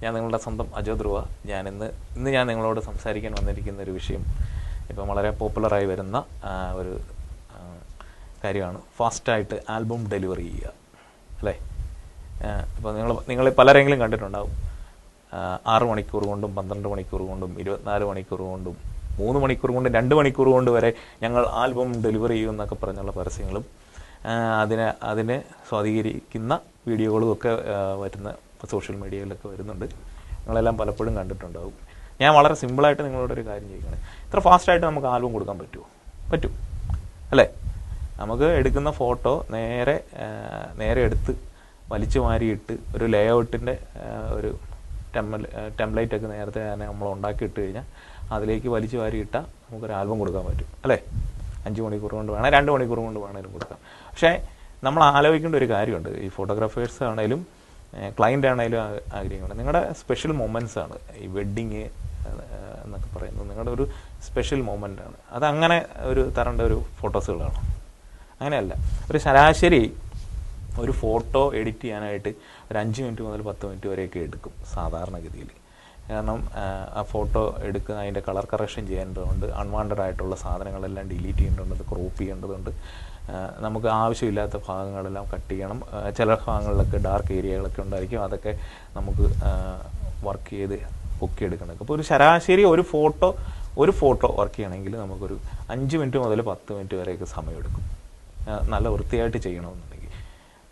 ഞാൻ നിങ്ങളുടെ സ്വന്തം അജോ ധ്രുവ. ഇന്ന് ഞാൻ നിങ്ങളോട് സംസാരിക്കാൻ വന്നിരിക്കുന്ന ഒരു വിഷയം ഇപ്പം വളരെ പോപ്പുലറായി വരുന്ന ഒരു കാര്യമാണ് ഫാസ്റ്റായിട്ട് ആൽബം ഡെലിവറി ചെയ്യുക, അല്ലേ? ഇപ്പോൾ നിങ്ങൾ പലരെങ്കിലും കണ്ടിട്ടുണ്ടാവും 6 മണിക്കൂർ കൊണ്ടും 12 മണിക്കൂർ കൊണ്ടും 24 മണിക്കൂർ കൊണ്ടും 3 മണിക്കൂർ കൊണ്ടും 2 മണിക്കൂർ കൊണ്ട് വരെ ഞങ്ങൾ ആൽബം ഡെലിവറി ചെയ്യും എന്നൊക്കെ പറഞ്ഞുള്ള പരസ്യങ്ങളും അതിനെ സ്വാധീകരിക്കുന്ന വീഡിയോകളും ഒക്കെ വരുന്ന സോഷ്യൽ മീഡിയയിലൊക്കെ വരുന്നുണ്ട്. നിങ്ങളെല്ലാം പലപ്പോഴും കണ്ടിട്ടുണ്ടാവും. ഞാൻ വളരെ സിമ്പിളായിട്ട് നിങ്ങളോടൊരു കാര്യം ചെയ്യുകയാണ്. ഇത്ര ഫാസ്റ്റായിട്ട് നമുക്ക് ആൽബം കൊടുക്കാൻ പറ്റും, അല്ലേ? നമുക്ക് എടുക്കുന്ന ഫോട്ടോ നേരെ എടുത്ത് വലിച്ചു മാറിയിട്ട് ഒരു ലേ ഔട്ടിൻ്റെ ഒരു ടെംപ്ലേറ്റൊക്കെ നേരത്തെ തന്നെ നമ്മൾ ഉണ്ടാക്കിയിട്ട് കഴിഞ്ഞാൽ അതിലേക്ക് വലിച്ചു വാരിയിട്ടാൽ നമുക്കൊരു ആൽബം കൊടുക്കാൻ പറ്റും, അല്ലേ? 5 മണിക്കൂർ കൊണ്ട് വേണം, 2 മണിക്കൂർ കൊണ്ട് വേണേലും കൊടുക്കാം. പക്ഷേ നമ്മൾ ആലോചിക്കേണ്ട ഒരു കാര്യമുണ്ട്. ഈ ഫോട്ടോഗ്രാഫേഴ്സ് ആണെങ്കിലും ക്ലയൻ്റ് ആണെങ്കിലും ആഗ്രഹിക്കുന്നത് നിങ്ങളുടെ സ്പെഷ്യൽ മൊമെൻറ്റ്സ് ആണ്. ഈ വെഡ്ഡിങ് എന്നൊക്കെ പറയുന്നത് നിങ്ങളുടെ ഒരു സ്പെഷ്യൽ മൊമെൻ്റാണ്. അതങ്ങനെ തരേണ്ട ഒരു ഫോട്ടോസുകളാണ്. അങ്ങനെയല്ല. ഒരു ശരാശരി ഒരു ഫോട്ടോ എഡിറ്റ് ചെയ്യാനായിട്ട് ഒരു 5 മിനിറ്റ് മുതൽ 10 മിനിറ്റ് വരെയൊക്കെ എടുക്കും സാധാരണഗതിയിൽ. കാരണം ആ ഫോട്ടോ എടുക്കുന്ന അതിൻ്റെ കളർ കറക്ഷൻ ചെയ്യേണ്ടതുണ്ട്, അൺവാണ്ടഡ് ആയിട്ടുള്ള സാധനങ്ങളെല്ലാം ഡിലീറ്റ് ചെയ്യേണ്ടതുണ്ട്, അത് ക്രോപ്പ് ചെയ്യേണ്ടതുണ്ട്, നമുക്ക് ആവശ്യമില്ലാത്ത ഭാഗങ്ങളെല്ലാം കട്ട് ചെയ്യണം. ചില ഭാഗങ്ങളിലൊക്കെ ഡാർക്ക് ഏരിയകളൊക്കെ ഉണ്ടായിരിക്കും, അതൊക്കെ നമുക്ക് വർക്ക് ചെയ്ത് പൊക്കിയെടുക്കണം. അപ്പോൾ ഒരു ശരാശരി ഒരു ഫോട്ടോ വർക്ക് ചെയ്യണമെങ്കിൽ നമുക്കൊരു 5 മിനിറ്റ് മുതൽ 10 മിനിറ്റ് വരെയൊക്കെ സമയമെടുക്കും, നല്ല വൃത്തിയായിട്ട് ചെയ്യണമെന്നുണ്ടെങ്കിൽ.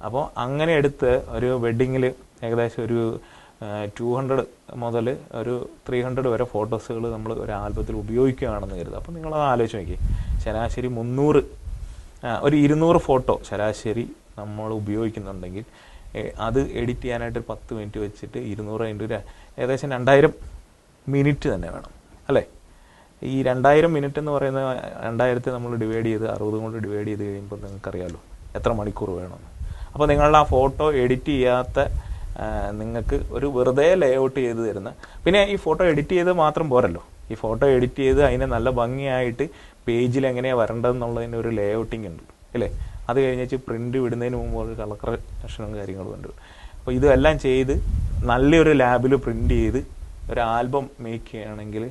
അപ്പോൾ അങ്ങനെ എടുത്ത് ഒരു വെഡ്ഡിങ്ങിൽ ഏകദേശം ഒരു 200 മുതൽ ഒരു 300 വരെ ഫോട്ടോസുകൾ നമ്മൾ ഒരു ആൽബത്തിൽ ഉപയോഗിക്കുകയാണെന്ന് കരുതുക. അപ്പോൾ നിങ്ങളത് ആലോചിച്ച് നോക്കി, ശരാശരി 300 ഒരു 200 ഫോട്ടോ ശരാശരി നമ്മൾ ഉപയോഗിക്കുന്നുണ്ടെങ്കിൽ അത് എഡിറ്റ് ചെയ്യാനായിട്ട് 10 മിനിറ്റ് വെച്ചിട്ട് 200 × ഏകദേശം 2000 മിനിറ്റ് തന്നെ വേണം, അല്ലേ? ഈ 2000 മിനിറ്റ് എന്ന് പറയുന്ന 2000 നമ്മൾ ഡിവൈഡ് ചെയ്ത് 60 കൊണ്ട് ഡിവൈഡ് ചെയ്ത് കഴിയുമ്പോൾ നിങ്ങൾക്കറിയാമല്ലോ എത്ര മണിക്കൂർ വേണമെന്ന്. അപ്പോൾ നിങ്ങളുടെ ആ ഫോട്ടോ എഡിറ്റ് ചെയ്യാത്ത നിങ്ങൾക്ക് ഒരു വെറുതെ ലേ ഔട്ട് ചെയ്ത് തരുന്ന, പിന്നെ ഈ ഫോട്ടോ എഡിറ്റ് ചെയ്ത് മാത്രം പോരല്ലോ, ഈ ഫോട്ടോ എഡിറ്റ് ചെയ്ത് അതിനെ നല്ല ഭംഗിയായിട്ട് പേജിൽ എങ്ങനെയാണ് വരേണ്ടതെന്നുള്ളതിൻ്റെ ഒരു ലേ ഔട്ടിങ് ഉണ്ട്, അല്ലേ? അത് കഴിഞ്ഞിട്ട് പ്രിൻ്റ് വിടുന്നതിന് മുമ്പ് ഒരു കളർ കറക്ഷനും കാര്യങ്ങളും ഉണ്ട്. അപ്പോൾ ഇതെല്ലാം ചെയ്ത് നല്ലൊരു ലാബിൽ പ്രിൻ്റ് ചെയ്ത് ഒരു ആൽബം മേക്ക് ചെയ്യുകയാണെങ്കിൽ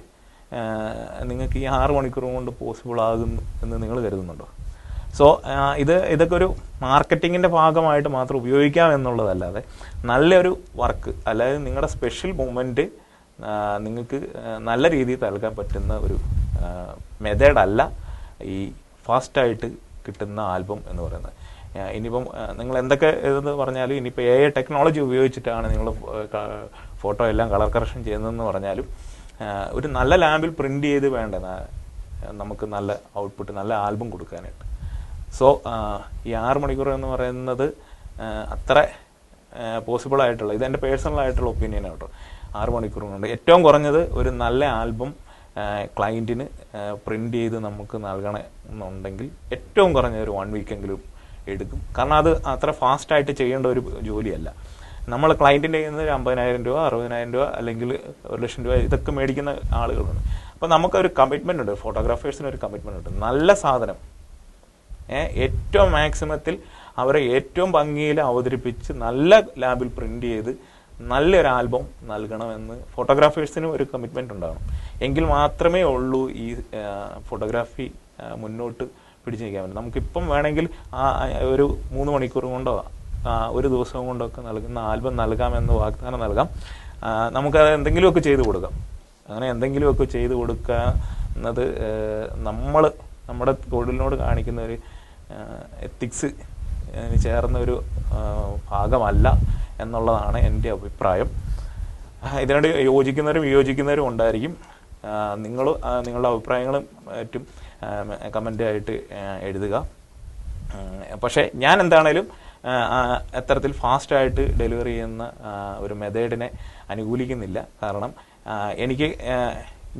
നിങ്ങൾക്ക് ഈ 6 മണിക്കൂർ കൊണ്ട് പോസിബിൾ ആകുന്നു എന്ന് നിങ്ങൾ കരുതുന്നുണ്ടോ? സോ ഇതൊക്കെ ഒരു മാർക്കറ്റിങ്ങിൻ്റെ ഭാഗമായിട്ട് മാത്രം ഉപയോഗിക്കാം എന്നുള്ളതല്ലാതെ നല്ലൊരു വർക്ക്, അതായത് നിങ്ങളുടെ സ്പെഷ്യൽ മൊമെൻറ്റ് നിങ്ങൾക്ക് നല്ല രീതിയിൽ നൽകാൻ പറ്റുന്ന ഒരു മെത്തേഡല്ല ഈ ഫാസ്റ്റായിട്ട് കിട്ടുന്ന ആൽബം എന്ന് പറയുന്നത്. ഇനിയിപ്പം നിങ്ങൾ എന്തൊക്കെ ഇതെന്ന് പറഞ്ഞാലും, ഇനിയിപ്പോൾ AI ടെക്നോളജി ഉപയോഗിച്ചിട്ടാണ് നിങ്ങൾ ഫോട്ടോ എല്ലാം കളർ കറക്ഷൻ ചെയ്യുന്നതെന്ന് പറഞ്ഞാലും ഒരു നല്ല ലാബിൽ പ്രിൻ്റ് ചെയ്ത് വേണ്ട നമുക്ക് നല്ല ഔട്ട്പുട്ട്, നല്ല ആൽബം കൊടുക്കാനായിട്ട്. സോ ഈ 6 മണിക്കൂർ എന്ന് പറയുന്നത് അത്ര പോസിബിൾ ആയിട്ടുള്ള, ഇതെൻ്റെ പേഴ്സണലായിട്ടുള്ള ഒപ്പീനിയനാണ് കേട്ടോ. 6 മണിക്കൂർ കൊണ്ട് ഏറ്റവും കുറഞ്ഞത് ഒരു നല്ല ആൽബം ക്ലയൻറ്റിന് പ്രിൻ്റ് ചെയ്ത് നമുക്ക് നൽകണമെന്നുണ്ടെങ്കിൽ ഏറ്റവും കുറഞ്ഞ ഒരു 1 വീക്കെങ്കിലും എടുക്കും. കാരണം അത് അത്ര ഫാസ്റ്റായിട്ട് ചെയ്യേണ്ട ഒരു ജോലിയല്ല. നമ്മൾ ക്ലയൻറ്റിൻ്റെ കയ്യിൽ നിന്ന് 50,000 രൂപ, 60,000 രൂപ അല്ലെങ്കിൽ 1,00,000 രൂപ ഇതൊക്കെ മേടിക്കുന്ന ആളുകളുണ്ട്. അപ്പോൾ നമുക്കൊരു കമ്മിറ്റ്മെൻ്റ് ഉണ്ട്, ഫോട്ടോഗ്രാഫേഴ്സിന് ഒരു കമ്മിറ്റ്മെൻ്റ് ഉണ്ട്. നല്ല സാധനം ഏറ്റവും മാക്സിമത്തിൽ അവരെ ഏറ്റവും ഭംഗിയിൽ അവതരിപ്പിച്ച് നല്ല ലാബിൽ പ്രിൻ്റ് ചെയ്ത് നല്ലൊരു ആൽബം നൽകണമെന്ന് ഫോട്ടോഗ്രാഫേഴ്സിനും ഒരു കമ്മിറ്റ്മെൻ്റ് ഉണ്ടാകണം. എങ്കിൽ മാത്രമേ ഉള്ളൂ ഈ ഫോട്ടോഗ്രാഫി മുന്നോട്ട് പിടിച്ചു നിൽക്കാൻ പറ്റും. നമുക്കിപ്പം വേണമെങ്കിൽ ഒരു 3 മണിക്കൂർ കൊണ്ടോ ഒരു ദിവസം കൊണ്ടൊക്കെ നൽകുന്ന ആൽബം നൽകാമെന്ന് വാഗ്ദാനം നൽകാം. നമുക്കത് എന്തെങ്കിലുമൊക്കെ ചെയ്ത് കൊടുക്കാം. അങ്ങനെ എന്തെങ്കിലുമൊക്കെ ചെയ്ത് കൊടുക്കുന്നത് നമ്മുടെ തൊഴിലിനോട് കാണിക്കുന്ന ഒരു എത്തിക്സ് ചേർന്ന ഒരു ഭാഗമല്ല എന്നുള്ളതാണ് എൻ്റെ അഭിപ്രായം. ഇതിനോട് യോജിക്കുന്നവരും വിയോജിക്കുന്നവരും ഉണ്ടായിരിക്കും. നിങ്ങളുടെ അഭിപ്രായങ്ങളും മറ്റും കമൻ്റായിട്ട് എഴുതുക. പക്ഷേ ഞാൻ എന്താണേലും അത്തരത്തിൽ ഫാസ്റ്റായിട്ട് ഡെലിവറി ചെയ്യുന്ന ഒരു മെത്തേഡിനെ അനുകൂലിക്കുന്നില്ല. കാരണം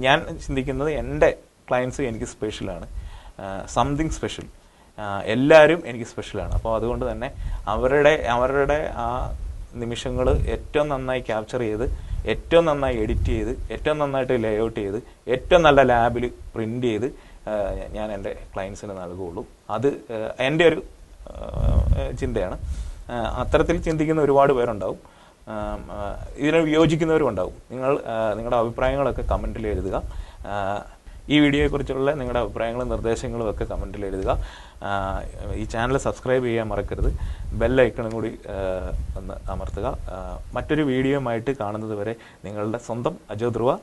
ഞാൻ ചിന്തിക്കുന്നത് എൻ്റെ ക്ലയൻസ് എനിക്ക് സ്പെഷ്യലാണ്, സംതിങ് സ്പെഷ്യൽ, എല്ലാവരും എനിക്ക് സ്പെഷ്യലാണ്. അപ്പോൾ അതുകൊണ്ട് തന്നെ അവരുടെ ആ നിമിഷങ്ങൾ ഏറ്റവും നന്നായി ക്യാപ്ചർ ചെയ്ത്, ഏറ്റവും നന്നായി എഡിറ്റ് ചെയ്ത്, ഏറ്റവും നന്നായിട്ട് ലേ ഔട്ട് ചെയ്ത്, ഏറ്റവും നല്ല ലാബിൽ പ്രിൻ്റ് ചെയ്ത് ഞാൻ എൻ്റെ ക്ലയൻസിന് നൽകുകയുള്ളൂ. അത് എൻ്റെ ഒരു ചിന്തയാണ്. അത്തരത്തിൽ ചിന്തിക്കുന്ന ഒരുപാട് പേരുണ്ടാവും. ഇതിനെ വിയോജിക്കുന്നവരും ഉണ്ടാവും. നിങ്ങളുടെ അഭിപ്രായങ്ങളൊക്കെ കമൻറ്റിൽ എഴുതുക. ഈ വീഡിയോയെക്കുറിച്ചുള്ള നിങ്ങളുടെ അഭിപ്രായങ്ങളും നിർദ്ദേശങ്ങളും ഒക്കെ കമൻറ്റിൽ എഴുതുക. ഈ ചാനൽ സബ്സ്ക്രൈബ് ചെയ്യാൻ മറക്കരുത്. ബെല്ലൈക്കണും കൂടി ഒന്ന് അമർത്തുക. മറ്റൊരു വീഡിയോയുമായിട്ട് കാണുന്നത് വരെ നിങ്ങളുടെ സ്വന്തം അജോ ധ്രുവ.